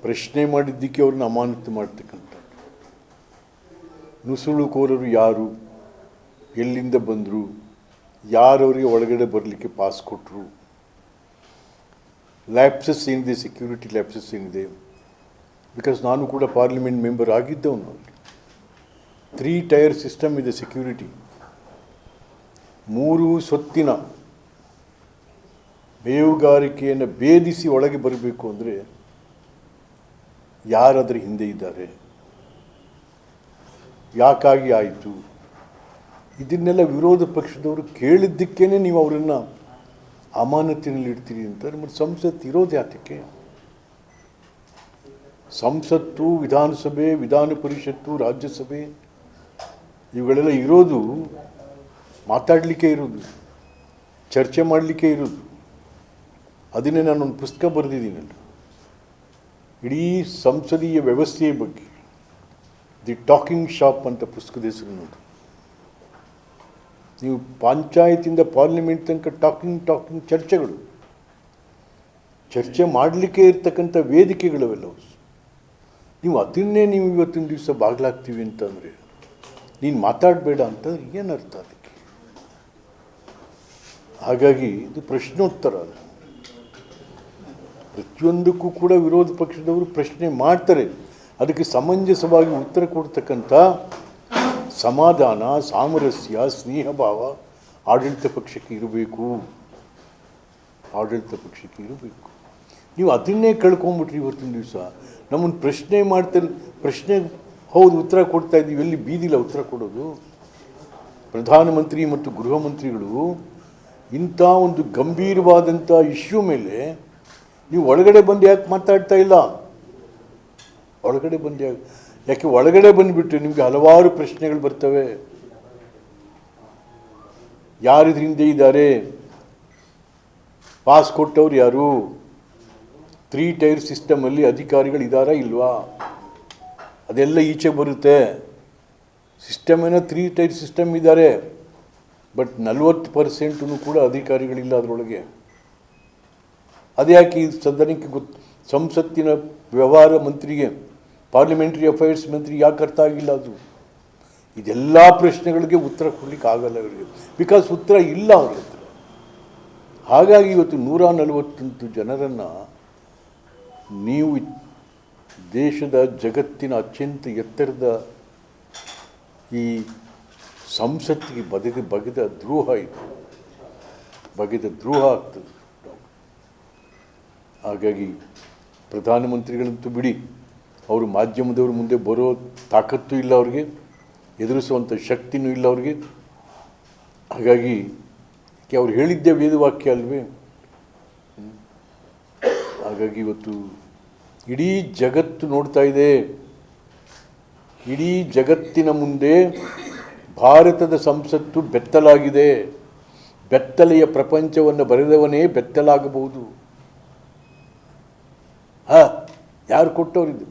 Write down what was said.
ಪ್ರಶ್ನೆ ಮಾಡಿದ್ದಕ್ಕೆ ಅವ್ರನ್ನ ಅಮಾನತು ಮಾಡ್ತಕ್ಕಂಥ ನುಸುಳುಕೋರರು ಯಾರು, ಎಲ್ಲಿಂದ ಬಂದರು, ಯಾರವರಿಗೆ ಒಳಗಡೆ ಬರಲಿಕ್ಕೆ ಪಾಸ್ ಕೊಟ್ಟರು, ಲ್ಯಾಪ್ಸಸ್ ಏನಿದೆ, ಸೆಕ್ಯೂರಿಟಿ ಲ್ಯಾಪ್ಸಸ್ ಏನಿದೆ. ಬಿಕಾಸ್ ನಾನು ಕೂಡ ಪಾರ್ಲಿಮೆಂಟ್ ಮೆಂಬರ್ ಆಗಿದ್ದವನು. 3 ಟೈರ್ ಸಿಸ್ಟಮ್ ಇದೆ ಸೆಕ್ಯೂರಿಟಿ. 3 ಸ್ವತ್ತಿನ ಬೇಹುಗಾರಿಕೆಯನ್ನು ಭೇದಿಸಿ ಒಳಗೆ ಬರಬೇಕು ಅಂದರೆ ಯಾರಾದರೂ ಹಿಂದೆ ಇದ್ದಾರೆ, ಯಾಕಾಗಿ ಆಯಿತು, ಇದನ್ನೆಲ್ಲ ವಿರೋಧ ಪಕ್ಷದವರು ಕೇಳಿದ್ದಕ್ಕೇ ನೀವು ಅವರನ್ನು ಅಮಾನತಿನಲ್ಲಿ ಇಡ್ತೀರಿ ಅಂತಾರೆ. ಮತ್ತು ಸಂಸತ್ತು ಇರೋದು ಯಾತಕ್ಕೆ? ಸಂಸತ್ತು, ವಿಧಾನಸಭೆ, ವಿಧಾನ ಪರಿಷತ್ತು, ರಾಜ್ಯಸಭೆ ಇವುಗಳೆಲ್ಲ ಇರೋದು ಮಾತಾಡಲಿಕ್ಕೆ ಇರೋದು, ಚರ್ಚೆ ಮಾಡಲಿಕ್ಕೆ ಇರೋದು. ಅದನ್ನೇ ನಾನೊಂದು ಪುಸ್ತಕ ಬರೆದಿದ್ದೀನಲ್ಲ, ಇಡೀ ಸಂಸದೀಯ ವ್ಯವಸ್ಥೆಯ ಬಗ್ಗೆ, ದಿ ಟಾಕಿಂಗ್ ಶಾಪ್ ಅಂತ ಪುಸ್ತಕದ ಹೆಸರು ನೋಡಿ. ನೀವು ಪಂಚಾಯತಿಂದ ಪಾರ್ಲಿಮೆಂಟ್ ತನಕ ಟಾಕಿಂಗ್ ಚರ್ಚೆಗಳು, ಚರ್ಚೆ ಮಾಡಲಿಕ್ಕೆ ಇರ್ತಕ್ಕಂಥ ವೇದಿಕೆಗಳವೆಲ್ಲವು. ನೀವು ಅದನ್ನೇ ನೀವು ಇವತ್ತಿನ ದಿವಸ ಬಾಗ್ಲಾಗ್ತೀವಿ ಅಂತಂದರೆ, ನೀನು ಮಾತಾಡಬೇಡ ಅಂತಂದ್ರೆ ಏನರ್ಥ ಅದಕ್ಕೆ? ಹಾಗಾಗಿ ಇದು ಪ್ರಶ್ನೋತ್ತರ. ಪ್ರತಿಯೊಂದಕ್ಕೂ ಕೂಡ ವಿರೋಧ ಪಕ್ಷದವರು ಪ್ರಶ್ನೆ ಮಾಡ್ತಾರೆ. ಅದಕ್ಕೆ ಸಮಂಜಸವಾಗಿ ಉತ್ತರ ಕೊಡ್ತಕ್ಕಂಥ ಸಮಾಧಾನ, ಸಾಮರಸ್ಯ, ಸ್ನೇಹಭಾವ ಆಡಳಿತ ಪಕ್ಷಕ್ಕೆ ಇರಬೇಕು. ನೀವು ಅದನ್ನೇ ಕಳ್ಕೊಂಬಿಟ್ರಿ ಇವತ್ತಿನ ದಿವಸ. ನಮ್ಮನ್ನು ಪ್ರಶ್ನೆ ಮಾಡ್ತಾರೆ, ಪ್ರಶ್ನೆ ಹೌದು ಉತ್ತರ ಕೊಡ್ತಾ ಇದ್ದೀವಿ, ಎಲ್ಲಿ ಬೀದಿಲ್ಲ ಉತ್ತರ ಕೊಡೋದು? ಪ್ರಧಾನಮಂತ್ರಿ ಮತ್ತು ಗೃಹ ಮಂತ್ರಿಗಳು ಇಂಥ ಒಂದು ಗಂಭೀರವಾದಂಥ ಇಶ್ಯೂ ಮೇಲೆ ನೀವು ಒಳಗಡೆ ಬಂದು ಯಾಕೆ ಮಾತಾಡ್ತಾ ಇಲ್ಲ? ಯಾಕೆ ಒಳಗಡೆ ಬಂದುಬಿಟ್ಟು ನಿಮಗೆ ಹಲವಾರು ಪ್ರಶ್ನೆಗಳು ಬರ್ತವೆ. ಯಾರಿದ್ರ ಹಿಂದೆ ಇದ್ದಾರೆ, ಪಾಸ್ ಕೊಟ್ಟವ್ರು ಯಾರು, 3 ಟೈರ್ ಸಿಸ್ಟಮಲ್ಲಿ ಅಧಿಕಾರಿಗಳಿದ್ದಾರಾ ಇಲ್ವಾ, ಅದೆಲ್ಲ ಈಚೆ ಬರುತ್ತೆ. ಸಿಸ್ಟಮ್ ಏನೋ 3 ಟೈರ್ ಸಿಸ್ಟಮ್ ಇದ್ದಾರೆ, ಬಟ್ 40% ಕೂಡ ಅಧಿಕಾರಿಗಳಿಲ್ಲ ಅದರೊಳಗೆ. ಅದ್ಯಾಕೆ ಈ ಸದನಕ್ಕೆ ಸಂಸತ್ತಿನ ವ್ಯವಹಾರ ಮಂತ್ರಿಗೆ, ಪಾರ್ಲಿಮೆಂಟ್ರಿ ಅಫೇರ್ಸ್ ಮಂತ್ರಿ ಯಾಕೆ ಅರ್ಥ ಆಗಿಲ್ಲ ಅದು? ಇದೆಲ್ಲ ಪ್ರಶ್ನೆಗಳಿಗೆ ಉತ್ತರ ಕೊಡಲಿಕ್ಕೆ ಆಗಲ್ಲ ಅವರಿಗೆ, ಬಿಕಾಸ್ ಉತ್ತರ ಇಲ್ಲ ಅವ್ರ ಹತ್ರ. ಹಾಗಾಗಿ ಇವತ್ತು 148 ಜನರನ್ನು ನೀವು ದೇಶದ ಜಗತ್ತಿನ ಅತ್ಯಂತ ಎತ್ತರದ ಈ ಸಂಸತ್ತಿಗೆ ಬಗೆದ ದ್ರೋಹ ಇದು, ಬಗೆದ ದ್ರೋಹ ಆಗ್ತದೆ. ಹಾಗಾಗಿ ಪ್ರಧಾನಮಂತ್ರಿಗಳಂತೂ ಬಿಡಿ, ಅವರು ಮಾಧ್ಯಮದವ್ರ ಮುಂದೆ ಬರೋ ತಾಕತ್ತೂ ಇಲ್ಲ ಅವ್ರಿಗೆ, ಎದುರಿಸುವಂಥ ಶಕ್ತಿನೂ ಇಲ್ಲ ಅವ್ರಿಗೆ. ಹಾಗಾಗಿ ಅವ್ರು ಹೇಳಿದ್ದೇ ವೇದವಾಕ್ಯ ಅಲ್ವೇ? ಹಾಗಾಗಿ ಇವತ್ತು ಇಡೀ ಜಗತ್ತು ನೋಡ್ತಾ ಇದೆ. ಇಡೀ ಜಗತ್ತಿನ ಮುಂದೆ ಭಾರತದ ಸಂಸತ್ತು ಬೆತ್ತಲಾಗಿದೆ. ಬೆತ್ತಲೆಯ ಪ್ರಪಂಚವನ್ನು ಬರೆದವನೇ ಬೆತ್ತಲಾಗಬಹುದು. ಯಾರು ಕೊಟ್ಟವರಿದ್ದು?